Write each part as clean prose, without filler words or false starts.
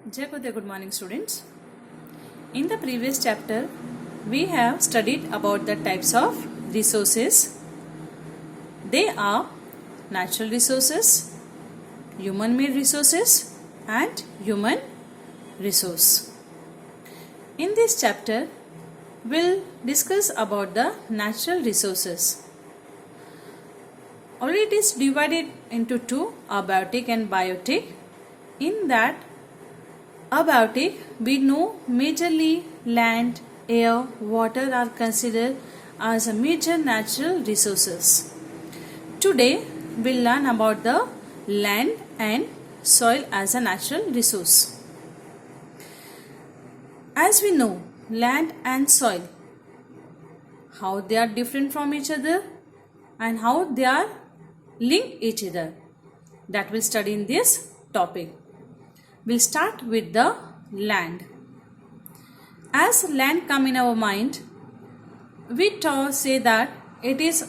Jai Kode, good morning students. In the previous chapter, we have studied about the types of resources. They are natural resources, human-made resources and human resource. In this chapter, we'll discuss about the natural resources. Already it is divided into two, abiotic and biotic. In that, abiotic, we know majorly land, air, water are considered as a major natural resources. Today, we'll learn about the land and soil as a natural resource. As we know, land and soil, how they are different from each other and how they are linked each other, that we'll study in this topic. We'll start with the land. As land come in our mind, we say that it is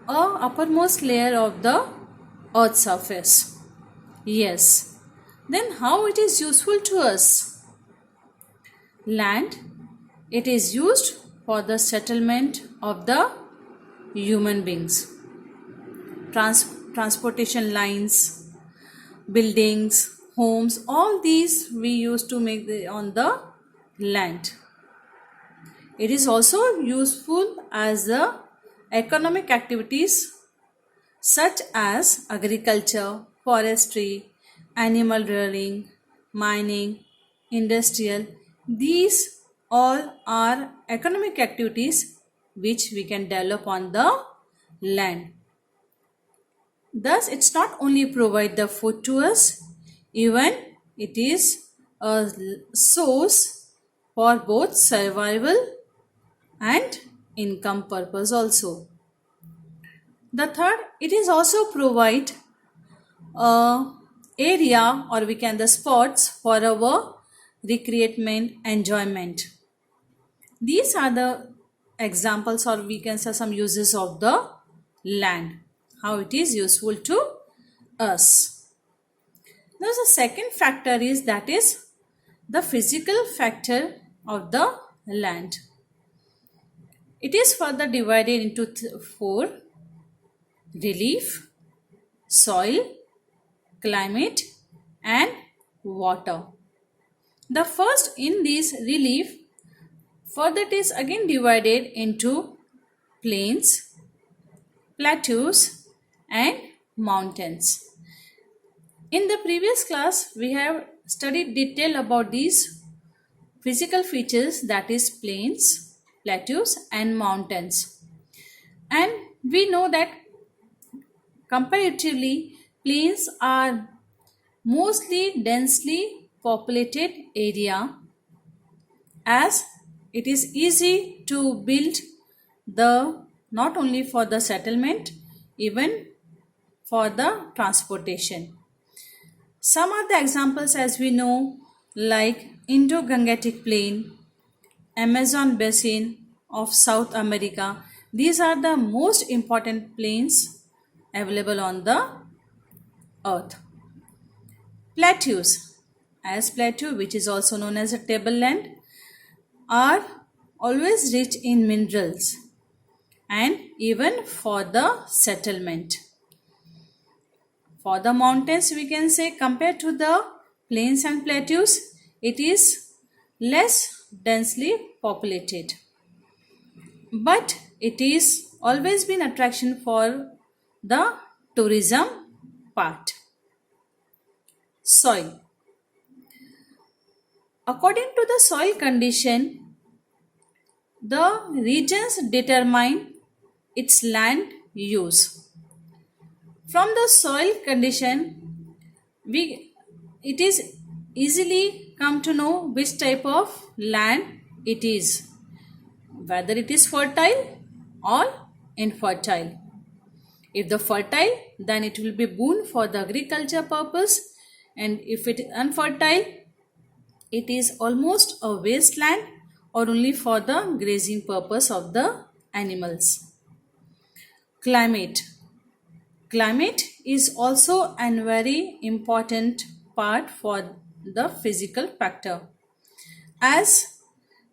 a uppermost layer of the earth's surface. Yes. Then how it is useful to us? Land, it is used for the settlement of the human beings. Transportation lines, buildings, homes, all these we used to make on the land. It is also useful as the economic activities such as agriculture, forestry, animal rearing, mining, industrial. These all are economic activities which we can develop on the land. Thus, it's not only provide the food to us, even it is a source for both survival and income purpose also. The third, it is also provide area or we can the spots for our recreation enjoyment. These are the examples or we can say some uses of the land, how it is useful to us. Now the second factor is that is the physical factor of the land. It is further divided into four: relief, soil, climate and water. The first in this relief, further it is again divided into plains, plateaus and mountains. In the previous class, we have studied detail about these physical features, that is plains, plateaus and mountains. And we know that comparatively plains are mostly densely populated area, as it is easy to build the not only for the settlement, even for the transportation. Some are the examples as we know, like Indo-Gangetic Plain, Amazon Basin of South America. These are the most important plains available on the earth. Plateaus, as plateau which is also known as a tableland, are always rich in minerals and even for the settlement. For the mountains, we can say compared to the plains and plateaus, it is less densely populated. But it is always been attraction for the tourism part. Soil. According to the soil condition, the regions determine its land use. From the soil condition, it is easily come to know which type of land it is, whether it is fertile or infertile. If the fertile, then it will be boon for the agriculture purpose, and if it is unfertile, it is almost a wasteland or only for the grazing purpose of the animals. Climate. Climate is also a very important part for the physical factor, as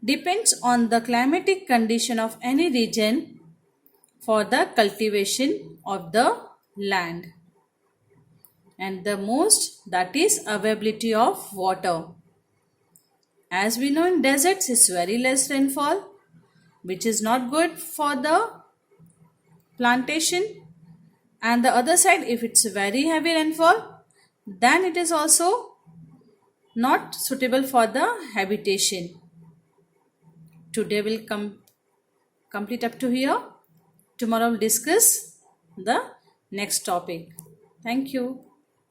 depends on the climatic condition of any region for the cultivation of the land. And the most, that is availability of water. As we know, in deserts is very less rainfall, which is not good for the plantation. And the other side, if it's very heavy rainfall, then it is also not suitable for the habitation. Today will complete up to here. Tomorrow we'll discuss the next topic. Thank you.